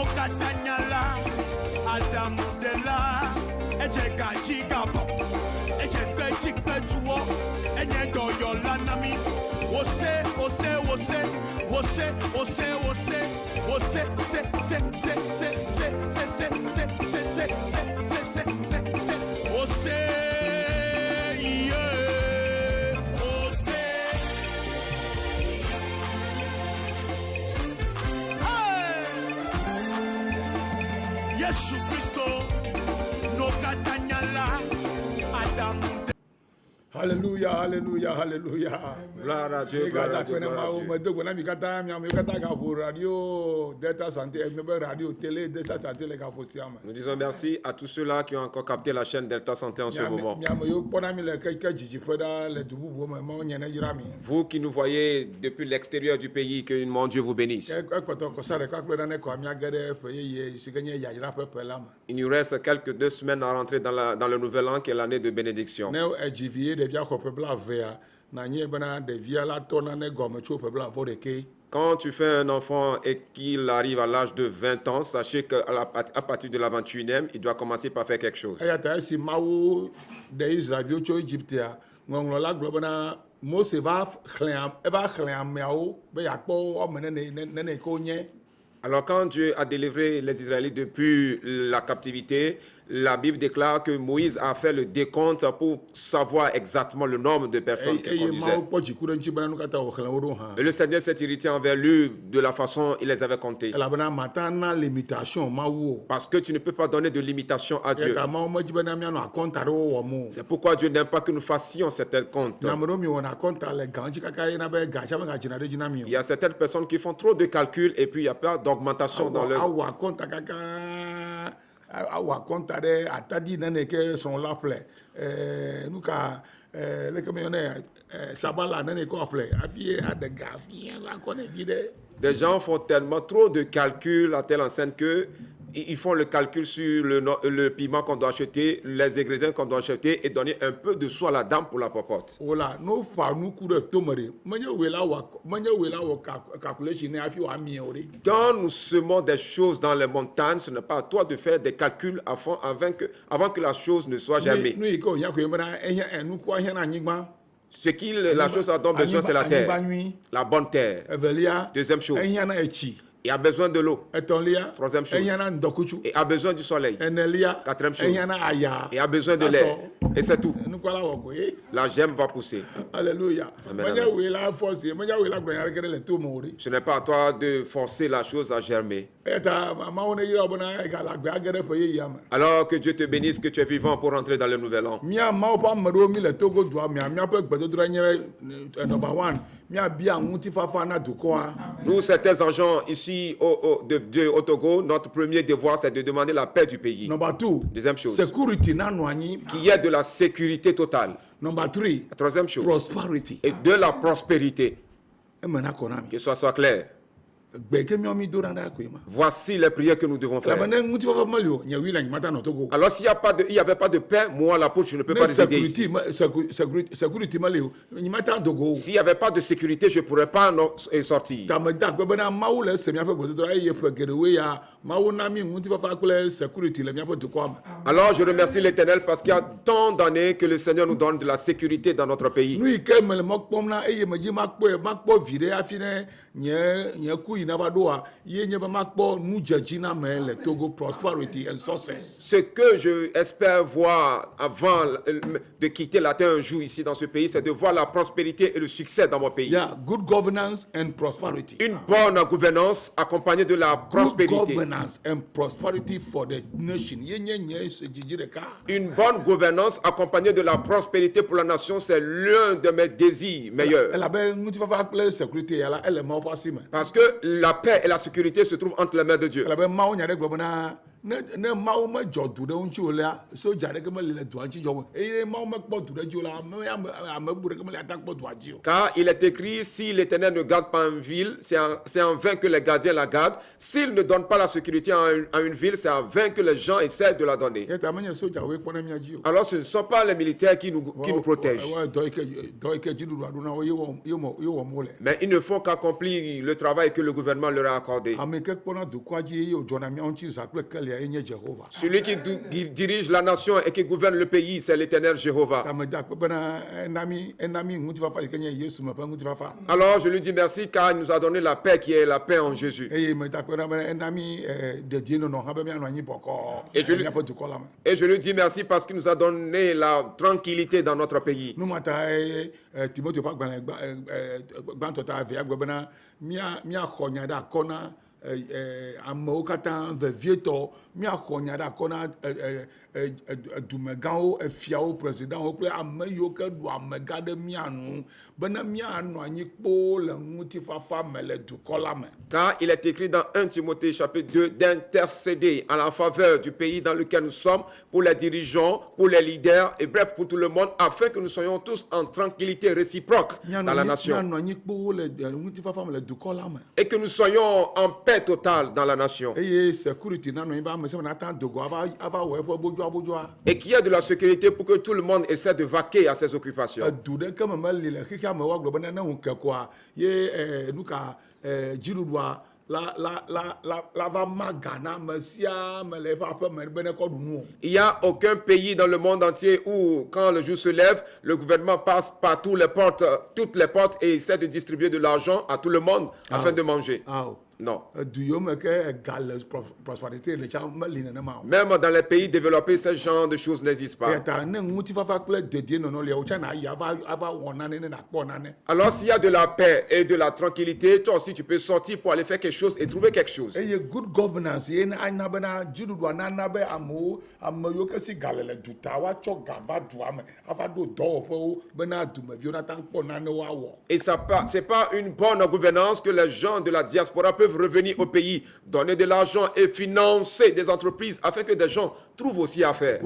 no katanyala Adam dela ejega jigabo ejegbe jigbe tuwo enyedo yolanami wose Yesu Christo no katanyala Adam. Hallelujah, hallelujah, hallelujah. Gloire à Dieu, gloire à Dieu, gloire à Dieu. Radio, Delta Santé, radio, télé, Delta Santé, les gafosiam. Nous disons merci à tous ceux-là qui ont encore capté la chaîne Delta Santé en ce moment. Vous qui nous voyez depuis l'extérieur du pays, que mon Dieu vous bénisse. Il nous reste quelques 2 semaines à rentrer dans le nouvel an qui est l'année de bénédiction. Quand tu fais un enfant et qu'il arrive à l'âge de 20 ans, sachez qu'à partir de la 21e, il doit commencer par faire quelque chose. Alors quand Dieu a délivré les Israélites depuis la captivité, la Bible déclare que Moïse a fait le décompte pour savoir exactement le nombre de personnes qu'il conduisait. Et le Seigneur s'est irrité envers lui de la façon il les avait comptés. Parce que tu ne peux pas donner de limitation à Dieu. C'est pourquoi Dieu n'aime pas que nous fassions certains comptes. Il y a certaines personnes qui font trop de calculs et puis il n'y a pas d'augmentation dans leur... Des gens font tellement trop de calculs à telle enseigne que ils font le calcul sur le piment qu'on doit acheter, les ingrédients qu'on doit acheter et donner un peu de soi à la dame pour la popote. Quand nous semons des choses dans les montagnes, ce n'est pas à toi de faire des calculs avant que la chose ne soit germée. La chose dont besoin, c'est la terre, la bonne terre. Deuxième chose, il a besoin de l'eau. Troisième chose, il a besoin du soleil. Quatrième chose, il a besoin de l'air. Et c'est tout. La germe va pousser. Alléluia. Amen, amen. Ce n'est pas à toi de forcer la chose à germer. Alors que Dieu te bénisse, que tu es vivant pour entrer dans le nouvel an. Nous, certains agents ici de Dieu au Togo, notre premier devoir, c'est de demander la paix du pays. Deuxième chose, qu'il y ait de la sécurité totale. Troisième chose, prosperity. Et de la prospérité. Que ce soit clair. Voici les prières que nous devons faire. Alors s'il n'y avait pas de paix, moi l'apôtre, je ne peux pas les aider ici. S'il n'y avait pas de sécurité, je ne pourrais pas sortir. Alors je remercie l'Éternel parce qu'il y a tant d'années que le Seigneur nous donne de la sécurité dans notre pays. Ce que je espère voir avant de quitter la terre un jour ici dans ce pays, c'est de voir la prospérité et le succès dans mon pays. Good governance and prosperity. Une bonne gouvernance accompagnée de la prospérité. Good governance and prosperity for the nation. Une bonne gouvernance accompagnée de la prospérité pour la nation, c'est l'un de mes désirs meilleurs. Parce que la paix et la sécurité se trouvent entre les mains de Dieu. ne mawu me dzɔ du ɖe ŋuti o lea soja ɖe ke me le dua ŋuti dzɔm eye mawu me kpɔ du ɖe dzi o la ame bu ɖe ke me le ata kpɔ dua dzi o. Car il est écrit, si l'Éternel ne garde pas une ville, c'est en vain que les gardiens la gardent. S'il ne donne pas la sécurité à une ville, c'est en vain que les gens essaient de la donner. Alors ce ne sont pas les militaires qui nous protègent. Mais ils ne font qu'accomplir le travail que le gouvernement leur a accordé. Celui qui dirige la nation et qui gouverne le pays, c'est l'Éternel Jéhovah. Alors je lui dis merci car il nous a donné la paix qui est la paix en Jésus. Et je lui dis merci parce qu'il nous a donné la tranquillité dans notre pays. Amewo katã vevietɔ míaxɔ nya ɖe akɔ na dumegãwo efiawo presidentwo kple ame yiwo ke ɖu amegã ɖe mía nu bena míanɔ anyi kpoo le ŋutifafa me le dukɔ la me. Car il est écrit dans 1 Timothée chapitre 2 d'intercéder en la faveur du pays dans lequel nous sommes pour les dirigeants, pour les leaders et bref pour tout le monde afin que nous soyons tous en tranquillité réciproque dans la nation. Et que nous soyons en paix totale dans la nation. Et qu'il y ait de la sécurité pour que tout le monde essaie de vaquer à ses occupations. Il n'y a aucun pays dans le monde entier où, quand le jour se lève, le gouvernement passe par toutes les portes et essaie de distribuer de l'argent à tout le monde afin de manger. Non. Même dans les pays développés, ce genre de choses n'existent pas. Alors s'il y a de la paix et de la tranquillité, toi aussi tu peux sortir pour aller faire quelque chose et trouver quelque chose. Et good governance, et ça c'est pas une bonne gouvernance que les gens de la diaspora peuvent revenir au pays, donner de l'argent et financer des entreprises afin que des gens trouvent aussi à faire.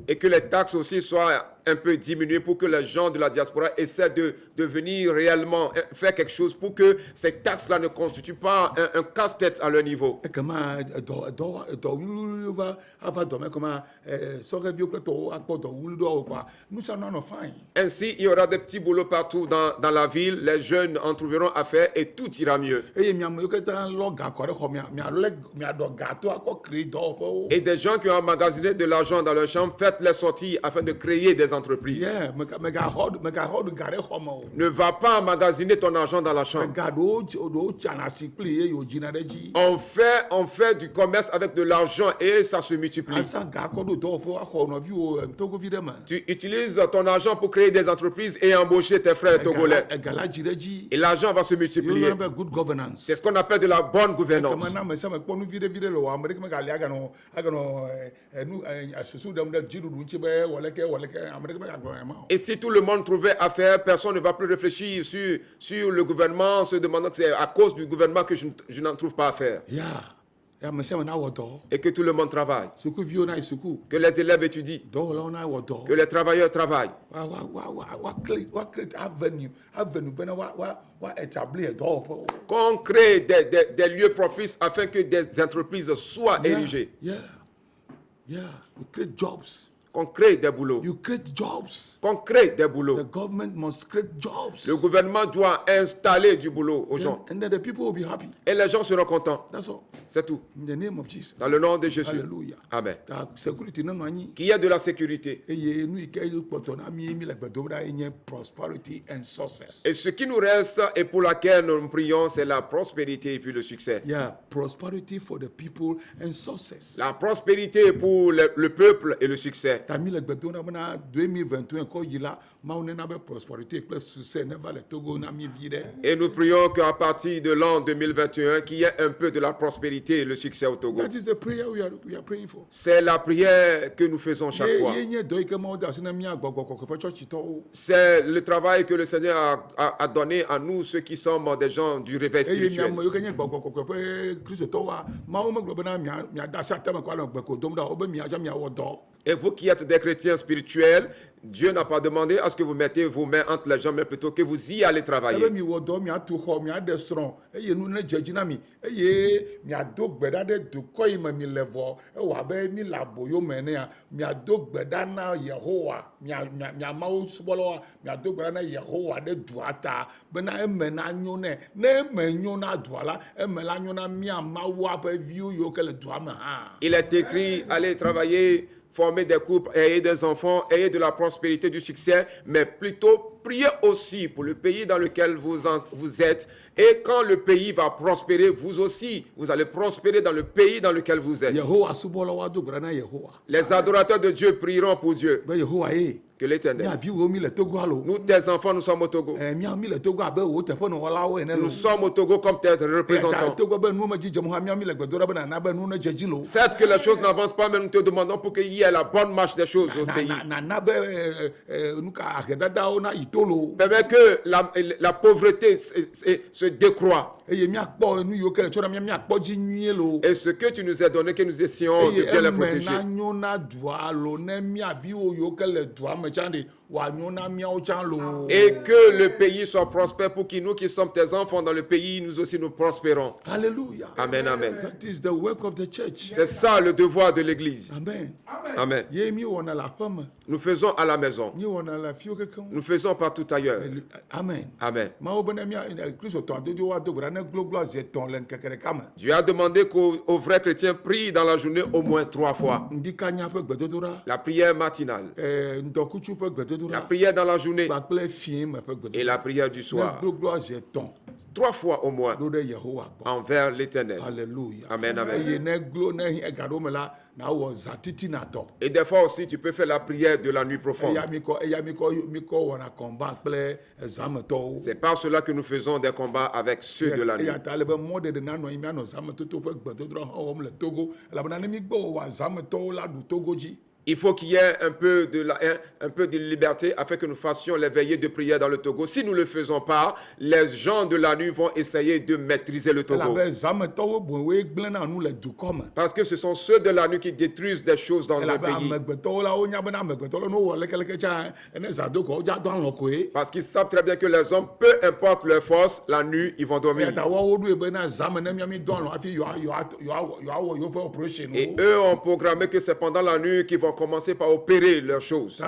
Et que les taxes aussi soient un peu diminuées pour que les gens de la diaspora essaient de venir réellement faire quelque chose pour que ces taxes-là ne constituent pas un casse-tête à leur niveau. Ainsi, il y aura des petits boulots partout dans la ville, les jeunes en trouveront à faire et tout ira mieux. Et des gens qui ont emmagasiné de l'argent dans leur chambre, faites-les sortir afin de créer des entreprises. Ne va pas emmagasiner ton argent dans la chambre. On fait du commerce avec de l'argent et ça se multiplie. Tu utilises ton argent pour créer des entreprises et embaucher tes frères togolais. Et l'argent va se multiplier. C'est ce qu'on appelle de la bonne gouvernance. Et si tout le monde trouvait à faire, personne ne va plus réfléchir sur le gouvernement, se demandant que c'est à cause du gouvernement que je n'en trouve pas à faire. Et que tout le monde travaille. Que les élèves étudient. Que les travailleurs travaillent. Qu'on crée des lieux propices afin que des entreprises soient érigées. We create jobs. Qu'on crée des boulots. You create jobs. Qu'on crée des boulots. The government must create jobs. Le gouvernement doit installer du boulot aux gens. And then the people will be happy. Et les gens seront contents. That's all. C'est tout. In the name of Jesus. Dans le nom de Jésus. Alléluia. Amen. Qu'il y ait de la sécurité. Et ce qui nous reste et pour laquelle nous prions, c'est la prospérité et puis le succès. Yeah, prosperity for the people and success. La prospérité pour le peuple et le succès. Et nous prions qu'à partir de l'an 2021, qu'il y ait un peu de la prospérité et le succès au Togo. C'est la prière que nous faisons chaque fois. C'est le travail que le Seigneur a donné à nous, ceux qui sommes des gens du réveil spirituel. Et vous qui êtes des chrétiens spirituels, Dieu n'a pas demandé à ce que vous mettez vos mains entre les jambes, mais plutôt que vous y allez travailler. Il est écrit, allez travailler, former des couples, ayez des enfants, ayez de la prospérité, du succès, mais plutôt priez aussi pour le pays dans lequel vous êtes. Et quand le pays va prospérer, vous aussi, vous allez prospérer dans le pays dans lequel vous êtes. Les adorateurs de Dieu prieront pour Dieu. Que l'Éternel. Nous, tes enfants, nous sommes au Togo. Nous sommes au Togo comme tes représentants. Certes que les choses n'avancent pas, mais nous te demandons pour qu'il y ait la bonne marche des choses au pays. Permets que la pauvreté se décroît. Et ce que tu nous as donné, que nous essayons de bien les protéger. Et que le pays soit prospère pour que nous qui sommes tes enfants dans le pays, nous aussi nous prospérons. Alléluia. Amen, amen. That is the work of the church. C'est ça le devoir de l'église. Amen. Amen. Nous faisons à la maison. Nous faisons partout ailleurs. Amen. Amen. Dieu a demandé qu'aux vrais chrétiens prient dans la journée au moins 3 fois. La prière matinale, la prière dans la journée et la prière du soir. 3 fois au moins envers l'Éternel. Alléluia. Amen, amen. Et des fois aussi, tu peux faire la prière de la nuit profonde. C'est par cela que nous faisons des combats avec ceux de la nuit. Il faut qu'il y ait un peu de liberté afin que nous fassions les veillées de prière dans le Togo. Si nous ne le faisons pas, les gens de la nuit vont essayer de maîtriser le Togo. Parce que ce sont ceux de la nuit qui détruisent des choses dans un pays. Parce qu'ils savent très bien que les hommes, peu importe leur force, la nuit, ils vont dormir. Et eux ont programmé que c'est pendant la nuit qu'ils vont commencer par opérer leurs choses.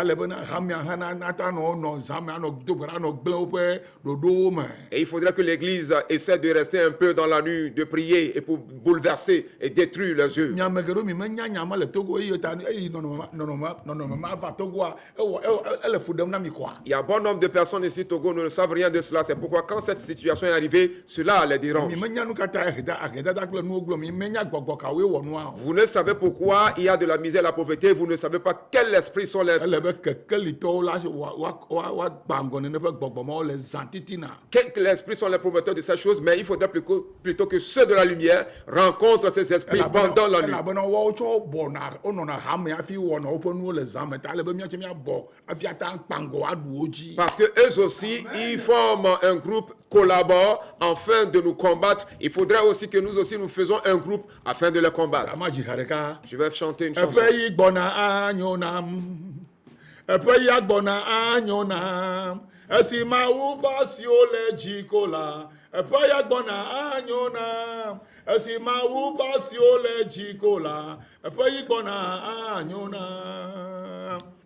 Et il faudrait que l'Église essaie de rester un peu dans la nuit, de prier et pour bouleverser et détruire leurs œuvres. Il y a bon nombre de personnes ici au Togo ne savent rien de cela. C'est pourquoi quand cette situation est arrivée, cela les dérange. Vous ne savez pourquoi il y a de la misère et la pauvreté. Vous ne savez pas quel esprit sont les... Quels esprits sont les promoteurs de ces choses, mais il faudrait plutôt que ceux de la lumière rencontrent ces esprits pendant la nuit. Parce que eux aussi, ils forment un groupe, collaborent afin de nous combattre. Il faudrait aussi que nous aussi nous faisons un groupe afin de les combattre. Je vais chanter une chanson.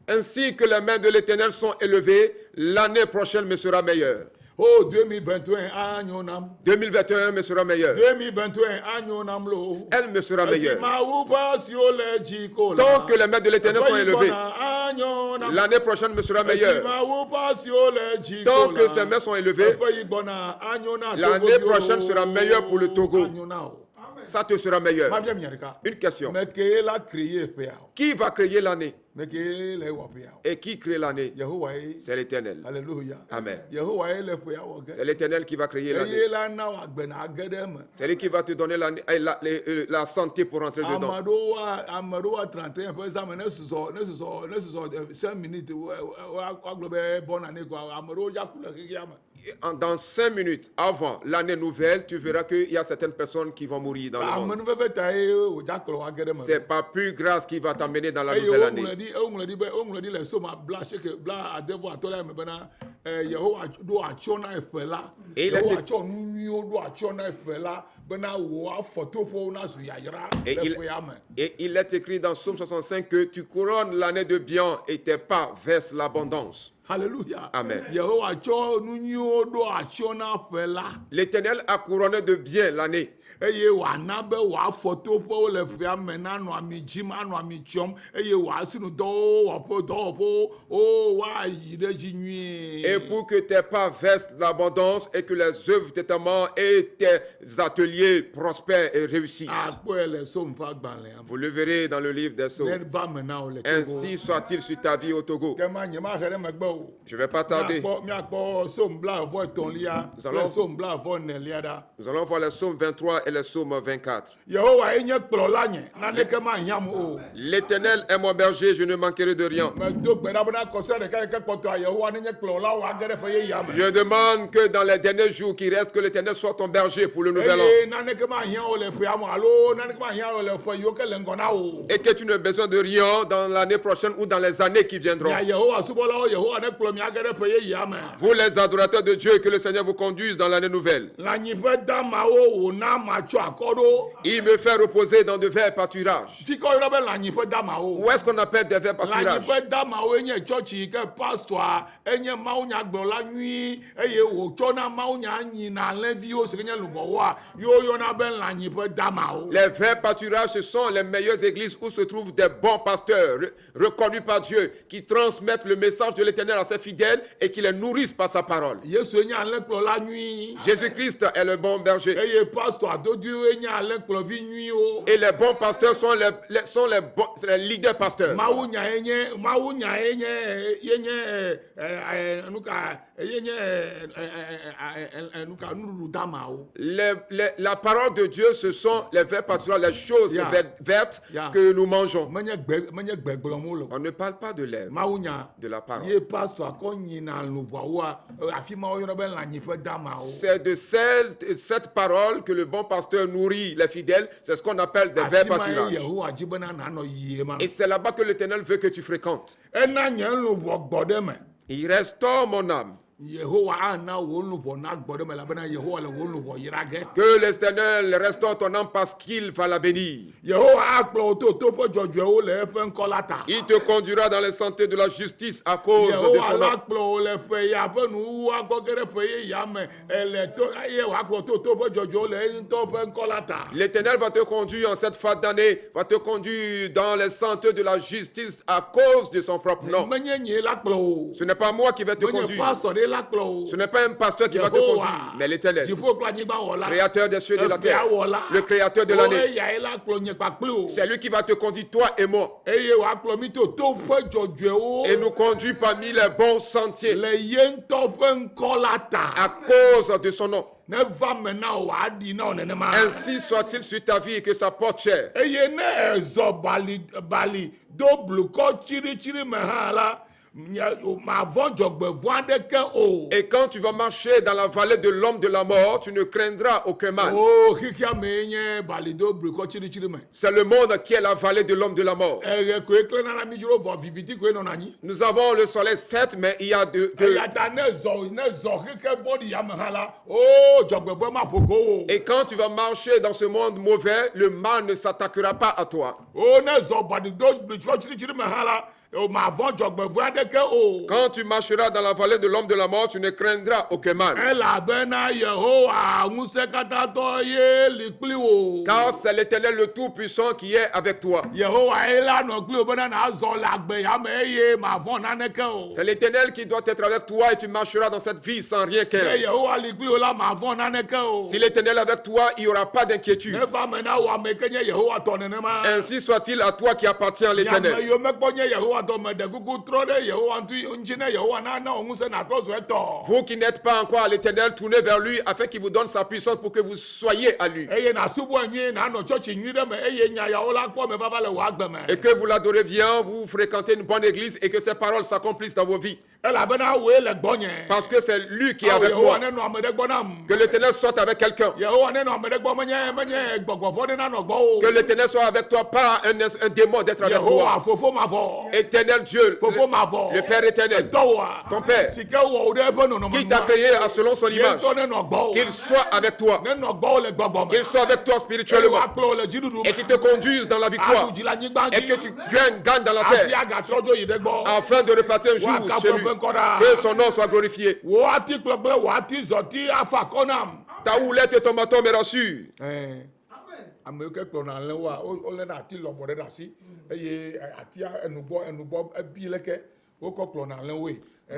Ainsi que les mains de l'Éternel sont élevées, l'année prochaine me sera meilleure. Oh, 2021 me sera meilleur. Elle me sera meilleure. Tant que les mains de l'Éternel sont élevées, l'année prochaine me sera meilleure. Tant que ses mains sont élevées, l'année prochaine sera meilleure pour le Togo. Ça te sera meilleur. Une question. Qui va créer l'année? Et qui crée l'année? C'est l'Éternel. Alléluia. Amen. C'est l'Éternel qui va créer l'année. C'est lui qui va te donner la santé pour entrer dedans. Dans 5 minutes avant l'année nouvelle, tu verras qu'il y a certaines personnes qui vont mourir dans le monde. C'est pas plus grâce qui va t'amener dans la nouvelle année. Et il est écrit dans Psaume 65 que tu couronnes l'année de bien et tes pas versent l'abondance. Alléluia. Amen. L'Éternel a couronné de bien l'année. Et pour que tes pas versent l'abondance et que les œuvres de tes mains et tes ateliers prospèrent et réussissent. Vous le verrez dans le livre des Psaumes. Ainsi soit-il sur ta vie au Togo. Je ne vais pas tarder. Nous allons voir les Psaumes 23 et les Psaumes 24. L'Éternel est mon berger, je ne manquerai de rien. Je demande que dans les derniers jours qui restent, que l'Éternel soit ton berger pour le nouvel an. Et que tu n'aies besoin de rien dans l'année prochaine ou dans les années qui viendront. Vous les adorateurs de Dieu, que le Seigneur vous conduise dans l'année nouvelle. Il me fait reposer dans de verts pâturages. Où est-ce qu'on appelle des verts pâturages? Les verts pâturages, ce sont les meilleures églises où se trouvent des bons pasteurs reconnus par Dieu qui transmettent le message de l'Éternel à ses fidèles et qui les nourrissent par sa parole. Jésus-Christ est le bon berger. Et les bons pasteurs sont les leaders pasteurs. La parole de Dieu, ce sont les verts pâturages, les choses vertes que nous mangeons. On ne parle pas de l'herbe, de la parole. C'est de cette parole que le bon pasteur nourrit les fidèles. C'est ce qu'on appelle des verts pâturages. Et c'est là-bas que l'Éternel veut que tu fréquentes. Il restaure mon âme. Que l'Éternel restaure ton âme parce qu'il va la bénir. Il te conduira dans les sentiers de la justice à cause de son nom. L'Éternel va te conduire en cette fin d'année, va te conduire dans les sentiers de la justice à cause de son propre nom. Ce n'est pas moi qui vais te conduire. Ce n'est pas un pasteur qui va te conduire, mais l'Éternel, créateur des cieux et de la terre, le créateur de l'année. C'est lui qui va te conduire, toi et moi, et nous conduire parmi les bons sentiers à cause de son nom. Ainsi soit-il sur ta vie et que ça porte cher. Et quand tu vas marcher dans la vallée de l'homme de la mort, tu ne craindras aucun mal. C'est le monde qui est la vallée de l'homme de la mort. Nous avons le soleil certes, mais il y a Et quand tu vas marcher dans ce monde mauvais, le mal ne s'attaquera pas à toi. Quand tu marcheras dans la vallée de l'homme de la mort, tu ne craindras aucun mal. Car c'est l'Éternel le Tout-Puissant qui est avec toi. C'est l'Éternel qui doit être avec toi et tu marcheras dans cette vie sans rien craindre. Si l'Éternel est avec toi, il n'y aura pas d'inquiétude. Ainsi soit-il à toi qui appartient à l'Éternel. Vous qui n'êtes pas encore à l'Éternel, tournez vers lui afin qu'il vous donne sa puissance pour que vous soyez à lui. Et que vous l'adorez bien, vous fréquentez une bonne église et que ses paroles s'accomplissent dans vos vies. Parce que c'est lui qui est avec moi. Que l'Éternel soit avec quelqu'un. Que l'Éternel soit avec toi, pas un démon d'être avec toi. Éternel Dieu, le Père éternel, ton Père, qui t'a créé selon son image, qu'il soit avec toi, qu'il soit avec toi spirituellement, et qu'il te conduise dans la victoire, et que tu gagnes dans la terre, afin de repartir un jour chez lui. Que son nom soit glorifié. Ta houlette et ton bâton me rassurent.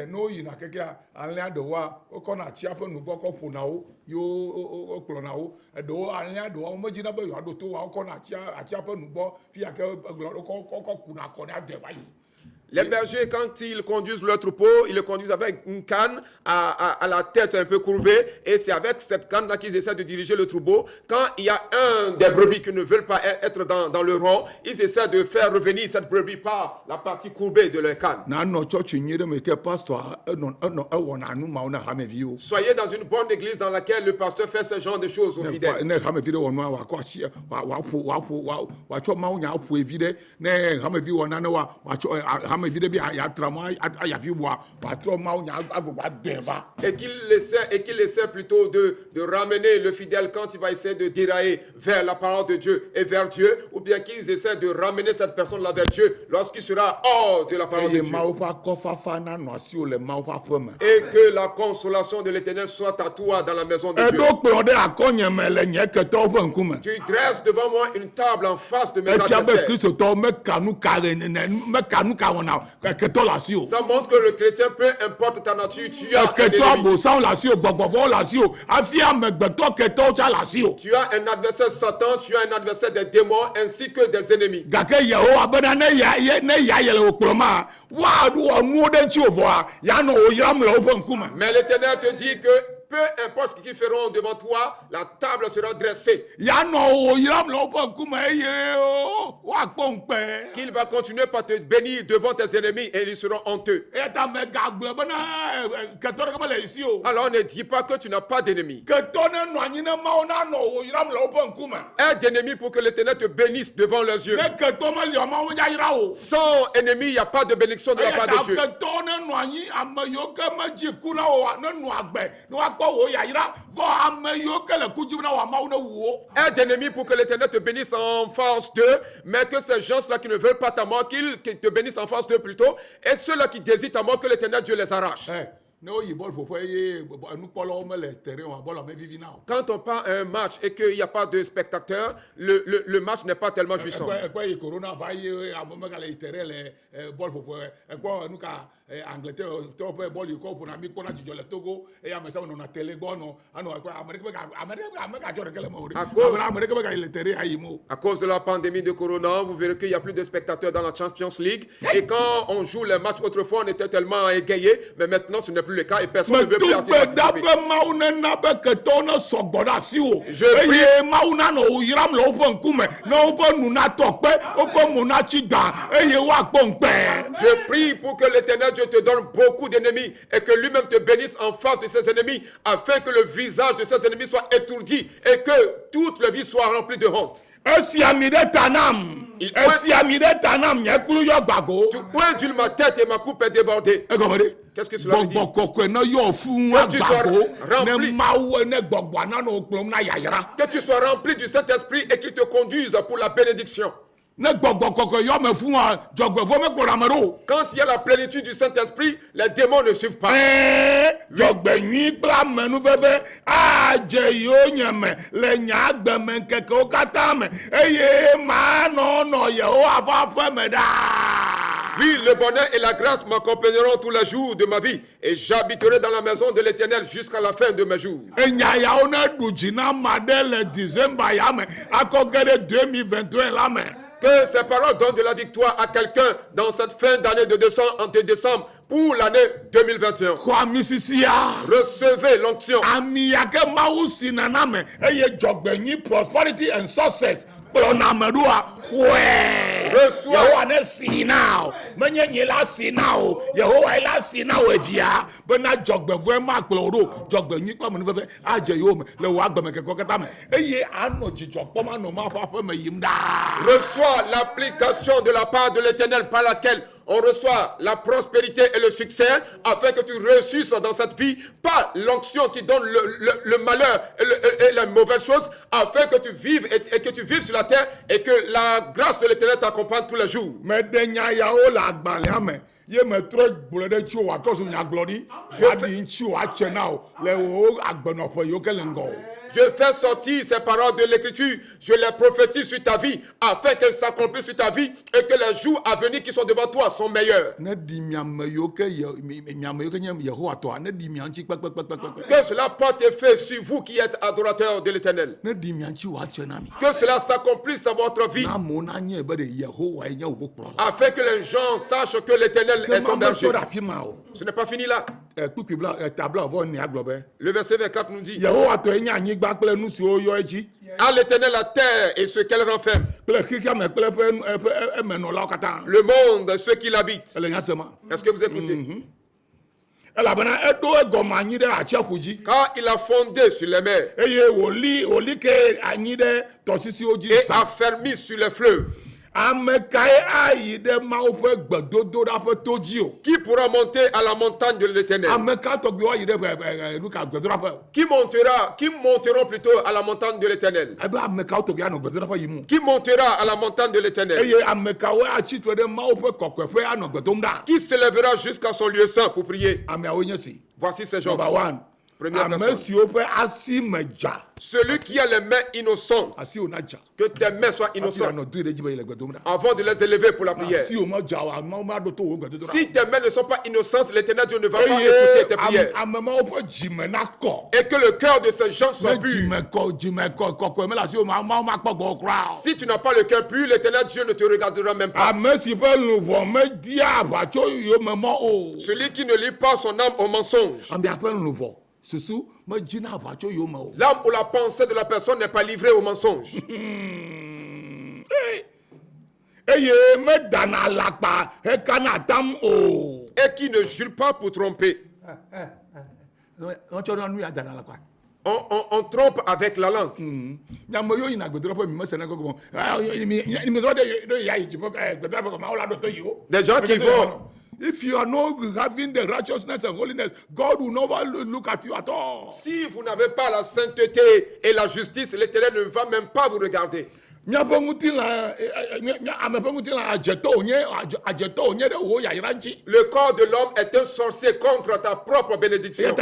No yina keke anlia de wa o kona chia pe nubo ko punawo yo o klonawo do anlia do o majina be yo do to wa o kona chia pe nubo fi ake ko kuna ko na de bayi. Les bergers, quand ils conduisent leur troupeau, ils le conduisent avec une canne à la tête un peu courbée. Et c'est avec cette canne-là qu'ils essaient de diriger le troupeau. Quand il y a un des brebis qui ne veulent pas être dans le rond, ils essaient de faire revenir cette brebis par la partie courbée de leur canne. Soyez dans une bonne église dans laquelle le pasteur fait ce genre de choses aux fidèles. Et qu'il essaie plutôt de ramener le fidèle quand il va essayer de dérailler vers la parole de Dieu et vers Dieu, ou bien qu'ils essaient de ramener cette personne-là vers Dieu lorsqu'il sera hors de la parole de Dieu. Et que la consolation de l'Éternel soit à toi dans la maison de Dieu. Tu dresses devant moi une table en face de mes adversaires. Ça montre que le chrétien, peu importe ta nature, tu as un ennemi. Tu as un adversaire Satan, tu as un adversaire des démons ainsi que des ennemis. Mais l'Éternel te dit que peu importe ce qu'ils feront devant toi, la table sera dressée. Qu'il va continuer par te bénir devant tes ennemis et ils seront honteux. Alors ne dis pas que tu n'as pas d'ennemis. Aide d'ennemis pour que l'Éternel te bénisse devant leurs yeux. Sans ennemis, il n'y a pas de bénédiction de la part de Dieu. Aide d'ennemis pour que l'Éternel te bénisse en face d'eux, mais que ces gens-là qui ne veulent pas ta mort, qu'ils te bénissent en face d'eux plutôt, et ceux-là qui désirent ta mort, que l'Éternel Dieu les arrache. Quand on part à un match et qu'il n'y a pas de spectateurs, le match n'est pas tellement jouissant. À cause de la pandémie de Corona, vous verrez qu'il n'y a plus de spectateurs dans la Champions League. Et quand on joue les matchs autrefois, on était tellement égayés, mais maintenant ce n'est plus le cas et personne ne veut plus participer. Je prie pour que l'Éternel Dieu te donne beaucoup d'ennemis et que lui-même te bénisse en face de ses ennemis afin que le visage de ses ennemis soit étourdi et que toute la vie soit remplie de honte. Tu pointes ma tête et ma coupe est débordée. Qu'est-ce que cela veut dire? Que tu sois rempli du Saint-Esprit et qu'il te conduise pour la bénédiction. Quand il y a la plénitude du Saint-Esprit, les démons ne suivent pas. Oui, le bonheur et la grâce m'accompagneront tous les jours de ma vie et j'habiterai dans la maison de l'Éternel jusqu'à la fin de mes jours. Que ces paroles donnent de la victoire à quelqu'un dans cette fin d'année de décembre pour l'année 2021. Recevez l'onction. Prosperity and success. Reçois l'application de la part de l'Éternel par laquelle on reçoit la prospérité et le succès afin que tu réussisses dans cette vie, pas l'onction qui donne le malheur et les mauvaises choses, afin que tu vives et que tu vives sur la terre et que la grâce de l'Éternel t'accompagne tous les jours. Je fais sortir ces paroles de l'écriture, je les prophétise sur ta vie, afin qu'elles s'accomplissent sur ta vie et que les jours à venir qui sont devant toi sont meilleurs. Que cela porte effet sur vous qui êtes adorateurs de l'Éternel. Que cela s'accomplisse dans votre vie, afin que les gens sachent que l'Éternel est ton berger. Ce n'est pas fini là. Le verset 24 nous dit: à l'Éternel la terre et ce qu'elle renferme, le monde, ceux qui l'habitent. Est-ce que vous écoutez? Car il a fondé sur les mers et a fermé sur les fleuves. Qui pourra monter à la montagne de l'Éternel? Qui monteront plutôt à la montagne de l'Éternel? Qui montera à la montagne de l'Éternel? Qui s'élèvera jusqu'à son lieu saint pour prier? Voici ces gens. Première personne. Celui qui a les mains innocentes, que tes mains soient innocentes avant de les élever pour la prière. Si tes mains ne sont pas innocentes, l'Éternel Dieu ne va pas écouter tes prières. Et que le cœur de ces gens soit pur. Si tu n'as pas le cœur pur, l'Éternel Dieu ne te regardera même pas. Celui qui ne lit pas son âme au mensonge. L'âme ou la pensée de la personne n'est pas livrée au mensonge. Et qui ne jure pas pour tromper. On trompe avec la langue. Des gens qui vont. If you are not having the righteousness and holiness, God will never look at you at all. Si vous n'avez pas la sainteté et la justice, l'Éternel ne va même pas vous regarder. Le corps de l'homme est un sorcier contre ta propre bénédiction.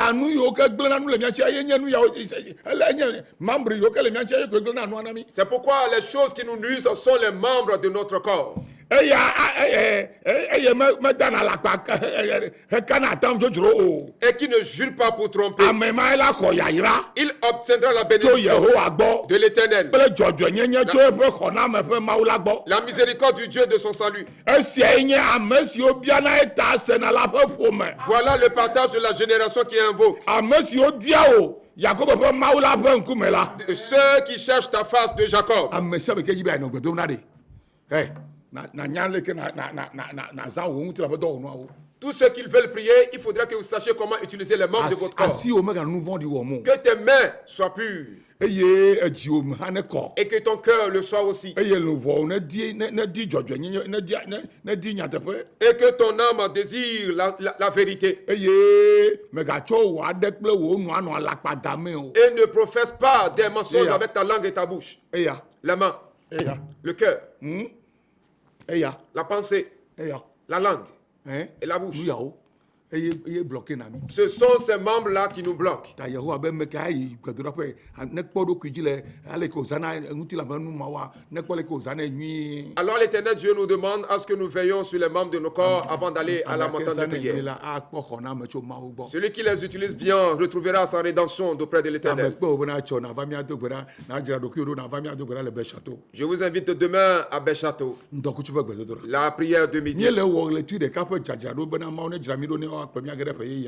C'est pourquoi les choses qui nous nuisent sont les membres de notre corps. Et qui ne jure pas pour tromper, il obtiendra la bénédiction de l'Éternel, la miséricorde du Dieu de son salut. Voilà le partage de la génération qui invoque. De ceux qui cherchent ta face de Jacob. Tous ceux qui veulent prier, il faudra que vous sachiez comment utiliser les membres de votre corps. Que tes mains soient pures. Et que ton cœur le soit aussi. Et que ton âme désire la vérité. Et ne professe pas des mensonges avec ta langue et ta bouche. La main, le cœur, la pensée, la langue et la bouche. Ce sont ces membres-là qui nous bloquent. Alors l'Éternel Dieu nous demande à ce que nous veillions sur les membres de nos corps avant d'aller à la montagne de prière. Celui qui les utilise bien retrouvera sa rédemption auprès de l'Éternel. Je vous invite demain à Béchato. La prière de midi.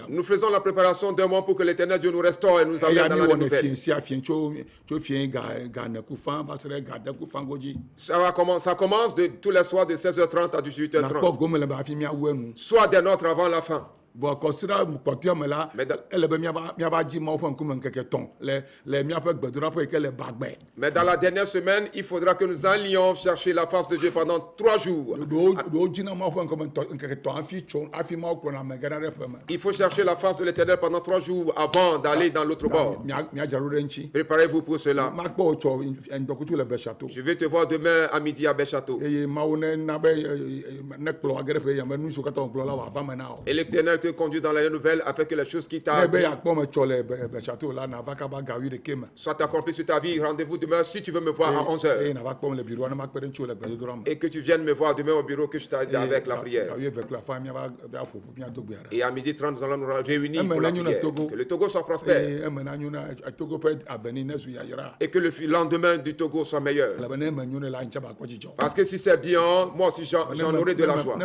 Nous faisons la préparation d'un mois pour que l'Éternel Dieu nous restaure et nous amène dans la nouvelle. Ça commence de tous les soirs de 16h30 à 18h30. Soit des nôtres avant la fin. Mais dans la dernière semaine, il faudra que nous allions chercher la face de Dieu pendant 3 jours. Il faut chercher la face de l'Éternel pendant 3 jours avant d'aller dans l'autre bord. Préparez-vous pour cela. Je vais te voir demain à midi à Béchato. Et l'Éternel te conduit dans la nouvelle afin que les choses qui t'ont dit soient accomplies sur ta vie. Rendez-vous demain si tu veux me voir à 11h. Et que tu viennes me voir demain au bureau que je t'aide avec la prière. Et à 12h30, nous allons nous réunir pour la prière. Que le Togo soit prospère. Et que le lendemain du Togo soit meilleur. Parce que si c'est bien, moi aussi j'en aurai de la joie.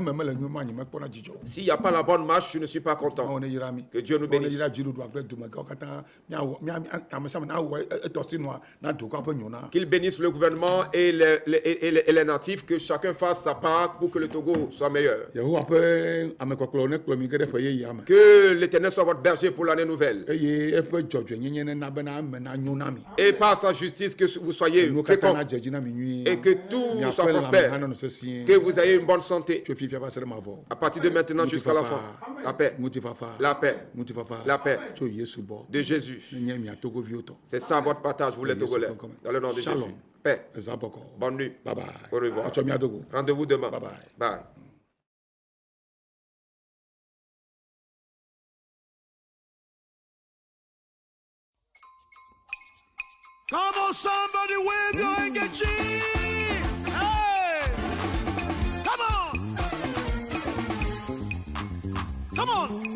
S'il n'y a pas la bonne marche, je ne suis pas content. Que Dieu nous bénisse. Qu'il bénisse le gouvernement et les natifs, que chacun fasse sa part pour que le Togo soit meilleur. Que l'Éternel soit votre berger pour l'année nouvelle. Et par sa justice, que vous soyez féconds et que tout soit prospère. Que vous ayez une bonne santé. À partir de maintenant jusqu'à la fin. La paix. La paix. La paix de Jésus. C'est ça votre partage, vous les Togolais. Dans le nom de Jésus. Paix. Bonne nuit. Bye bye. Au revoir. Rendez-vous demain. Bye bye. Bye. Come on, somebody, wave your handkerchief. Hey! Come on! Come on!